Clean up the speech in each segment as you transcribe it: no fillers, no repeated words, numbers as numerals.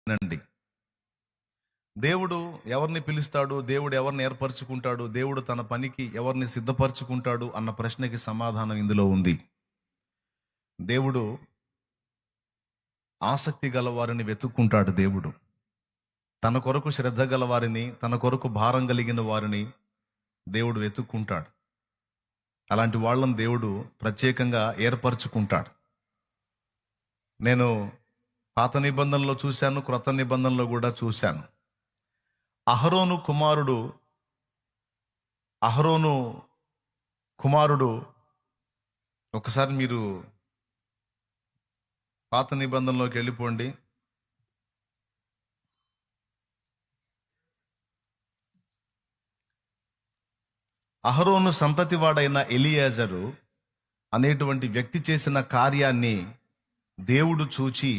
నండి. దేవుడు ఎవరిని పిలుస్తాడు, దేవుడు ఎవరిని ఏర్పరచుకుంటాడు, దేవుడు తన పనికి ఎవరిని సిద్ధపరచుకుంటాడు అన్న ప్రశ్నకి సమాధానం ఇందులో ఉంది. దేవుడు ఆసక్తి గల వారిని వెతుక్కుంటాడు. దేవుడు తన కొరకు శ్రద్ధ గల వారిని, తన కొరకు భారం కలిగిన వారిని దేవుడు వెతుక్కుంటాడు. అలాంటి వాళ్ళని దేవుడు ప్రత్యేకంగా ఏర్పరచుకుంటాడు. నేను పాత నిబంధనలో చూశాను, క్రొత్త నిబంధనలో కూడా చూశాను. అహరోను కుమారుడు ఒకసారి మీరు పాత నిబంధనలోకి వెళ్ళిపోండి. అహరోను సంతతివాడైన ఎలియాజరు అనేటువంటి వ్యక్తి చేసిన కార్యాన్ని దేవుడు చూచి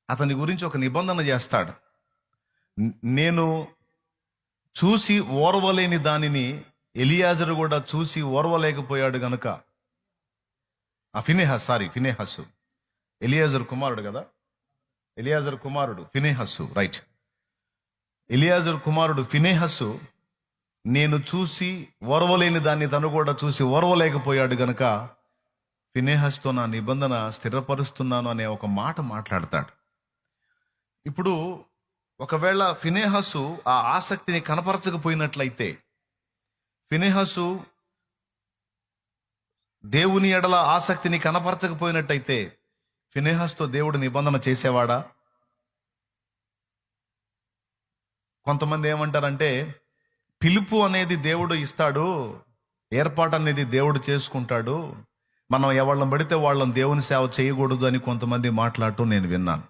అతని గురించి ఒక నిబంధన చేస్తాడు. నేను చూసి ఓర్వలేని దానిని ఎలియాజరు కూడా చూసి ఓర్వలేకపోయాడు గనుక ఫినెహస్సు ఎలియాజరు కుమారుడు కదా, ఎలియాజరు కుమారుడు ఫినెహస్సు, రైట్. ఎలియాజరు కుమారుడు ఫినెహస్సు నేను చూసి ఓర్వలేని దాన్ని తను కూడా చూసి ఓర్వలేకపోయాడు గనుక ఫినెహస్తో నా నిబంధన స్థిరపరుస్తున్నాను అనే ఒక మాట మాట్లాడతాడు. ఇప్పుడు ఒకవేళ ఫినెహస్సు ఆ ఆసక్తిని కనపరచకపోయినట్లయితే, ఫినెహస్సు దేవుని ఎడల ఆసక్తిని కనపరచకపోయినట్టయితే ఫినెహస్తో దేవుడు నిబంధన చేసేవాడా? కొంతమంది ఏమంటారంటే పిలుపు అనేది దేవుడు ఇస్తాడు, ఏర్పాటు అనేది దేవుడు చేసుకుంటాడు, మనం ఎవళ్ళని పడితే వాళ్ళని దేవుని సేవ చేయకూడదు అని కొంతమంది మాట్లాడటం నేను విన్నాను.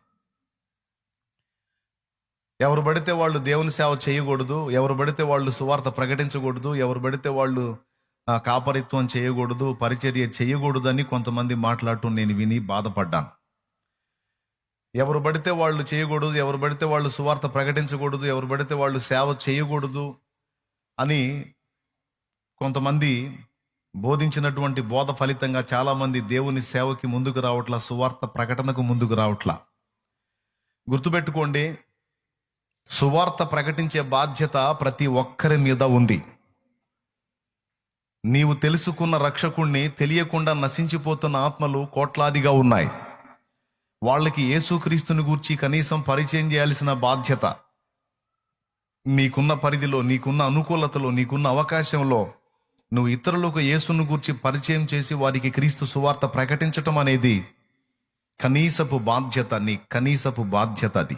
ఎవరు పడితే వాళ్ళు దేవుని సేవ చేయకూడదు, ఎవరు పడితే వాళ్ళు సువార్త ప్రకటించకూడదు, ఎవరు పడితే వాళ్ళు కాపరిత్వం చేయకూడదు, పరిచర్య చేయకూడదు అని కొంతమంది మాట్లాడటం నేను విని బాధపడ్డాను. ఎవరు పడితే వాళ్ళు చేయకూడదు, ఎవరు పడితే వాళ్ళు సువార్త ప్రకటించకూడదు, ఎవరు పడితే వాళ్ళు సేవ చేయకూడదు అని కొంతమంది బోధించినటువంటి బోధ ఫలితంగా చాలామంది దేవుని సేవకి ముందుకు రావట్లా, సువార్త ప్రకటనకు ముందుకు రావట్లా. గుర్తుపెట్టుకోండి, సువార్త ప్రకటించే బాధ్యత ప్రతి ఒక్కరి మీద ఉంది. నీవు తెలుసుకున్న రక్షకుణ్ణి తెలియకుండా నశించిపోతున్న ఆత్మలు కోట్లాదిగా ఉన్నాయి. వాళ్ళకి యేసుక్రీస్తుని గూర్చి కనీసం పరిచయం చేయాల్సిన బాధ్యత నీకున్న పరిధిలో, నీకున్న అనుకూలతలో, నీకున్న అవకాశంలో నువ్వు ఇతరులకు యేసును గూర్చి పరిచయం చేసి వారికి క్రీస్తు సువార్త ప్రకటించటం అనేది కనీసపు బాధ్యత అది.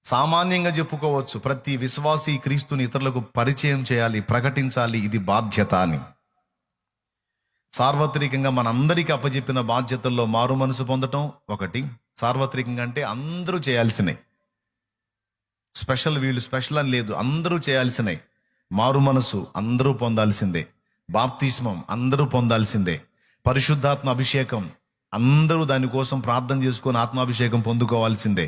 సామాన్యంగా చెప్పుకోవచ్చు, ప్రతి విశ్వాసి క్రీస్తుని ఇతరులకు పరిచయం చేయాలి, ప్రకటించాలి, ఇది బాధ్యత అని. సార్వత్రికంగా మనందరికీ అప్పచెప్పిన బాధ్యతల్లో మారు మనసు పొందటం ఒకటి. సార్వత్రికంగా అంటే అందరూ చేయాల్సినవి, వీళ్ళు స్పెషల్ అని లేదు, అందరూ చేయాల్సినవి. మారు మనసు అందరూ పొందాల్సిందే, బాప్తిస్మం అందరూ పొందాల్సిందే, పరిశుద్ధాత్మ అభిషేకం అందరూ దానికోసం ప్రార్థన చేసుకొని ఆత్మాభిషేకం పొందుకోవాల్సిందే.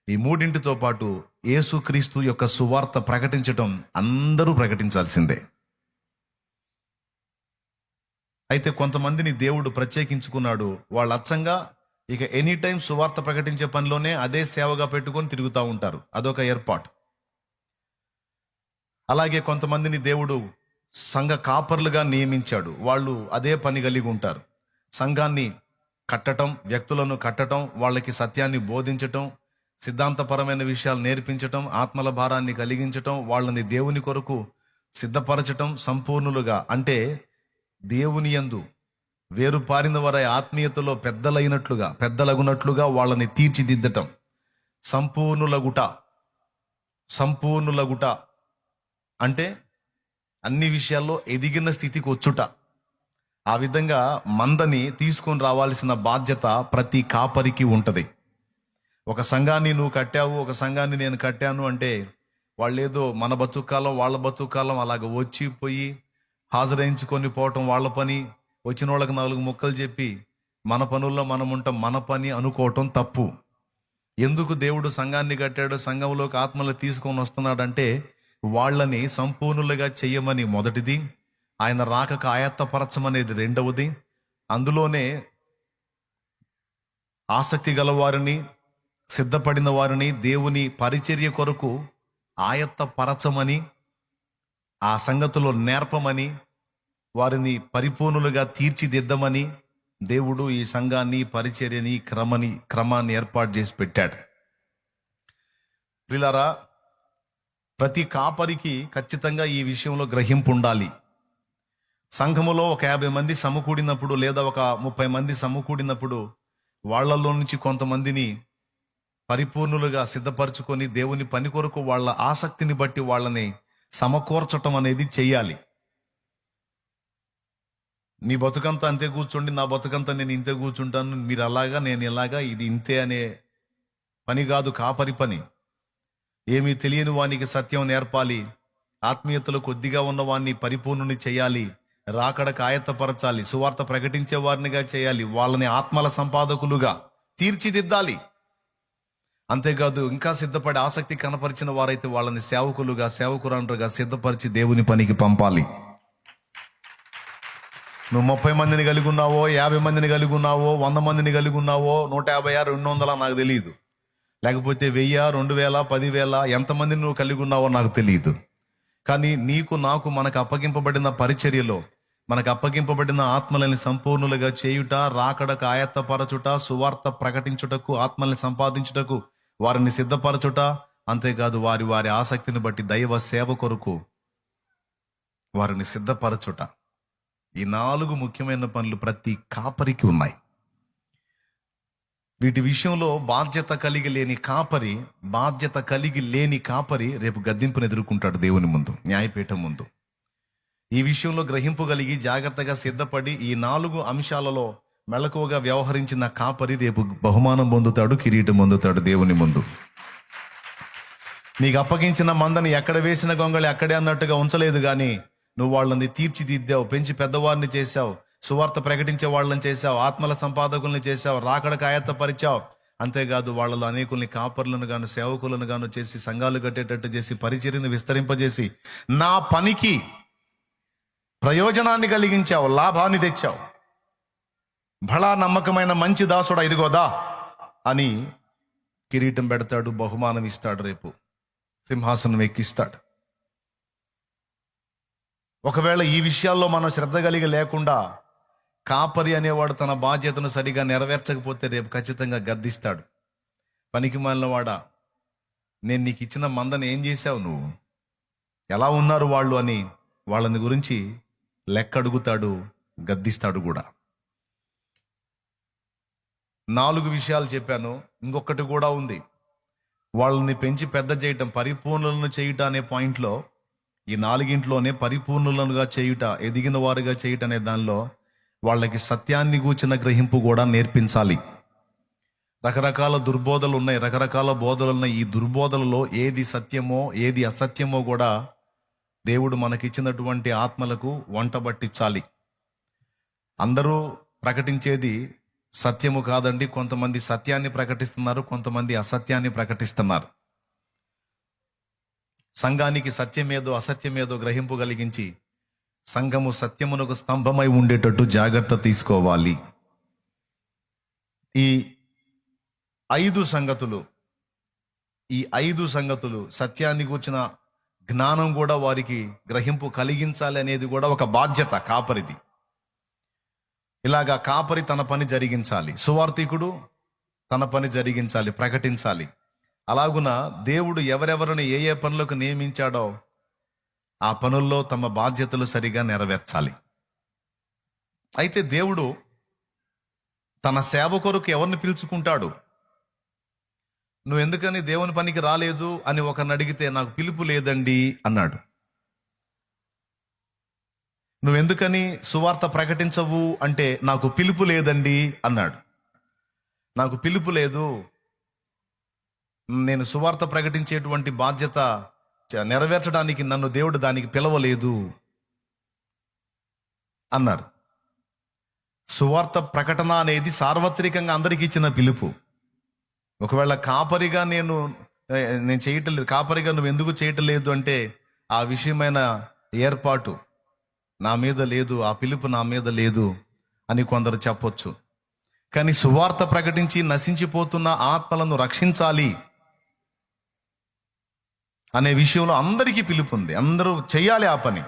ఈ మూడింటితో పాటు యేసుక్రీస్తు యొక్క సువార్త ప్రకటించటం అందరూ ప్రకటించాల్సిందే. అయితే కొంతమందిని దేవుడు ప్రత్యేకించుకున్నాడు, వాళ్ళు అచ్చంగా ఇక ఎనీ టైం సువార్త ప్రకటించే పనిలోనే అదే సేవగా పెట్టుకొని తిరుగుతూ ఉంటారు, అదొక ఏర్పాటు. అలాగే కొంతమందిని దేవుడు సంఘ కాపర్లుగా నియమించాడు, వాళ్ళు అదే పని కలిగి ఉంటారు. సంఘాన్ని కట్టటం, వ్యక్తులను కట్టటం, వాళ్ళకి సత్యాన్ని బోధించటం, సిద్ధాంతపరమైన విషయాలు నేర్పించటం, ఆత్మల భారాన్ని కలిగించటం, వాళ్ళని దేవుని కొరకు సిద్ధపరచటం, సంపూర్ణులుగా అంటే దేవుని యందు వేరు పారిన వారి ఆత్మీయతలో పెద్దలగునట్లుగా వాళ్ళని తీర్చిదిద్దటం, సంపూర్ణులగుట అంటే అన్ని విషయాల్లో ఎదిగిన స్థితికి వచ్చుట. ఆ విధంగా మందని తీసుకొని రావాల్సిన బాధ్యత ప్రతి కాపరికి ఉంటది. ఒక సంఘాన్ని నువ్వు కట్టావు, ఒక సంఘాన్ని నేను కట్టాను అంటే వాళ్ళేదో మన బతుకాలం వాళ్ళ బతుకాలం అలాగ వచ్చిపోయి హాజరైంచుకొని పోవటం వాళ్ళ పని, వచ్చిన వాళ్ళకి 4 ముక్కలు చెప్పి మన పనుల్లో మనం ఉంటాం, మన పని అనుకోవటం తప్పు. ఎందుకు దేవుడు సంఘాన్ని కట్టాడు, సంఘంలోకి ఆత్మలు తీసుకొని వస్తున్నాడంటే వాళ్ళని సంపూర్ణులుగా చెయ్యమని మొదటిది, ఆయన రాకక ఆయత్తపరచమనేది రెండవది. అందులోనే ఆసక్తి గలవారిని, సిద్ధపడిన వారిని దేవుని పరిచర్య కొరకు ఆయత్తపరచమని, ఆ సంగతిలో నేర్పమని, వారిని పరిపూర్ణులుగా తీర్చిదిద్దమని దేవుడు ఈ సంఘాన్ని, పరిచర్యని, క్రమాన్ని ఏర్పాటు చేసి పెట్టాడు. ప్రియులారా, ప్రతి కాపరికి ఖచ్చితంగా ఈ విషయంలో గ్రహింపు ఉండాలి. సంఘములో ఒక 50 మంది సమకూడినప్పుడు, లేదా ఒక 30 మంది సమకూడినప్పుడు, వాళ్ళల్లో నుంచి కొంతమందిని పరిపూర్ణులుగా సిద్ధపరచుకొని దేవుని పని కొరకు వాళ్ళ ఆసక్తిని బట్టి వాళ్ళని సమకూర్చటం అనేది చెయ్యాలి. మీ బతుకంతా అంతే కూర్చోండి, నా బతుకంతా నేను ఇంతే కూర్చుంటాను, మీరు అలాగా నేను ఇలాగా, ఇది ఇంతే అనే పని కాదు కాపరి పని. ఏమీ తెలియని వానికి సత్యం నేర్పాలి, ఆత్మీయతలో కొద్దిగా ఉన్న వాడిని పరిపూర్ణుని చేయాలి, రాకడకు ఆయత్తపరచాలి, సువార్త ప్రకటించే వారినిగా చేయాలి, వాళ్ళని ఆత్మల సంపాదకులుగా తీర్చిదిద్దాలి. అంతేకాదు ఇంకా సిద్ధపడి ఆసక్తి కనపరిచిన వారైతే వాళ్ళని సేవకులుగా, సేవకురాండ్రుగా సిద్ధపరిచి దేవుని పనికి పంపాలి. నువ్వు 30 మందిని కలిగి ఉన్నావో, 50 మందిని కలిగి ఉన్నావో, 100 మందిని కలిగి ఉన్నావో, 150, 200 నాకు తెలియదు, లేకపోతే 1000, 2000, 10,000 ఎంతమందిని నువ్వు కలిగి ఉన్నావో నాకు తెలియదు. కానీ నీకు నాకు మనకు అప్పగింపబడిన పరిచర్యలో, మనకు అప్పగింపబడిన ఆత్మలని సంపూర్ణులుగా చేయుట, రాకడకు ఆయత్తపరచుట, సువార్త ప్రకటించుటకు, ఆత్మల్ని సంపాదించుటకు వారిని సిద్ధపరచుట, అంతేకాదు వారి వారి ఆసక్తిని బట్టి దైవ సేవ కొరకు వారిని సిద్ధపరచుట, ఈ 4 ముఖ్యమైన పనులు ప్రతి కాపరికి ఉన్నాయి. వీటి విషయంలో బాధ్యత కలిగి లేని కాపరి రేపు గద్దింపును ఎదుర్కొంటాడు దేవుని ముందు, న్యాయపీఠం ముందు. ఈ విషయంలో గ్రహింపు కలిగి జాగ్రత్తగా సిద్ధపడి ఈ 4 అంశాలలో మెలకువగా వ్యవహరించిన కాపరి రేపు బహుమానం పొందుతాడు, కిరీటం పొందుతాడు దేవుని ముందు. నీకు అప్పగించిన మందని ఎక్కడ వేసిన గొంగళి అక్కడే అన్నట్టుగా ఉంచలేదు, కానీ నువ్వు వాళ్ళని తీర్చిదిద్దావు, పెంచి పెద్దవారిని చేశావు, సువార్త ప్రకటించే వాళ్ళని చేశావు, ఆత్మల సంపాదకుల్ని చేశావు, రాకడకు ఆయత్తపరిచావు. అంతేకాదు వాళ్ళలో అనేకుల్ని కాపర్లను గాను, సేవకులను గాను చేసి, సంఘాలు కట్టేటట్టు చేసి, పరిచర్యను విస్తరింపజేసి, నా పనికి ప్రయోజనాన్ని కలిగించావు, లాభాన్ని తెచ్చావు. బలా నమ్మకమైన మంచి దాసుడా, ఇదిగోదా అని కిరీటం పెడతాడు, బహుమానం ఇస్తాడు, రేపు సింహాసనం ఎక్కిస్తాడు. ఒకవేళ ఈ విషయాల్లో మనం శ్రద్ధ కలిగి లేకుండా కాపరి అనేవాడు తన బాధ్యతను సరిగా నెరవేర్చకపోతే రేపు ఖచ్చితంగా గద్దిస్తాడు. పనికి మాలినవాడా, నేను నీకు ఇచ్చిన మందని ఏం చేశావు, నువ్వు ఎలా ఉన్నారు వాళ్ళు అని వాళ్ళని గురించి లెక్క అడుగుతాడు, గద్దిస్తాడు కూడా. 4 విషయాలు చెప్పాను, ఇంకొకటి కూడా ఉంది. వాళ్ళని పెంచి పెద్ద చేయటం, పరిపూర్ణులను చేయుట అనే పాయింట్లో, ఈ 4 పరిపూర్ణులుగా చేయుట, ఎదిగిన వారుగా చేయుట అనే దానిలో వాళ్ళకి సత్యాన్ని గూర్చిన గ్రహింపు కూడా నేర్పించాలి. రకరకాల దుర్బోధలు ఉన్నాయి, రకరకాల బోధలు ఉన్నాయి. ఈ దుర్బోధలలో ఏది సత్యమో ఏది అసత్యమో కూడా దేవుడు మనకిచ్చినటువంటి ఆత్మలకు వంట పట్టించాలి. అందరూ ప్రకటించేది సత్యము కాదండి. కొంతమంది సత్యాన్ని ప్రకటిస్తున్నారు, కొంతమంది అసత్యాన్ని ప్రకటిస్తున్నారు. సంఘానికి సత్యమేదో అసత్యమేదో గ్రహింపు కలిగించి సంఘము సత్యమునకు స్తంభమై ఉండేటట్టు జాగ్రత్త తీసుకోవాలి. ఈ 5 సంగతులు సత్యాన్ని గూర్చిన జ్ఞానం కూడా వారికి గ్రహింపు కలిగించాలి అనేది కూడా ఒక బాధ్యత కాపరిది. ఇలాగా కాపరి తన పని జరిగించాలి, సువార్థికుడు తన పని జరిగించాలి, ప్రకటించాలి. అలాగున దేవుడు ఎవరెవరిని ఏ ఏ పనులకు నియమించాడో ఆ పనుల్లో తమ బాధ్యతలు సరిగా నెరవేర్చాలి. అయితే దేవుడు తన సేవ కొరకు ఎవరిని పిలుచుకుంటాడు? నువ్వు ఎందుకని దేవుని పనికి రాలేదు అని ఒకరిని అడిగితే, నాకు పిలుపు లేదండి అన్నాడు. నువ్వెందుకని సువార్త ప్రకటించవు అంటే, నాకు పిలుపు లేదండి అన్నాడు. నాకు పిలుపు లేదు, నేను సువార్త ప్రకటించేటువంటి బాధ్యత నెరవేర్చడానికి నన్ను దేవుడు దానికి పిలవలేదు అన్నారు. సువార్త ప్రకటన అనేది సార్వత్రికంగా అందరికీ ఇచ్చిన పిలుపు. ఒకవేళ కాపరిగా నేను చేయటం లేదు, కాపరిగా నువ్వు ఎందుకు చేయటం లేదు అంటే, ఆ విషయమైన ఏర్పాటు నా మీద లేదు, ఆ పిలుపు నా మీద లేదు అని కొందరు చెప్పొచ్చు. కానీ సువార్త ప్రకటించి నశించిపోతున్న ఆత్మలను రక్షించాలి అనే విషయంలో అందరికీ పిలుపు ఉంది. అందరూ చేయాలి ఆ పని.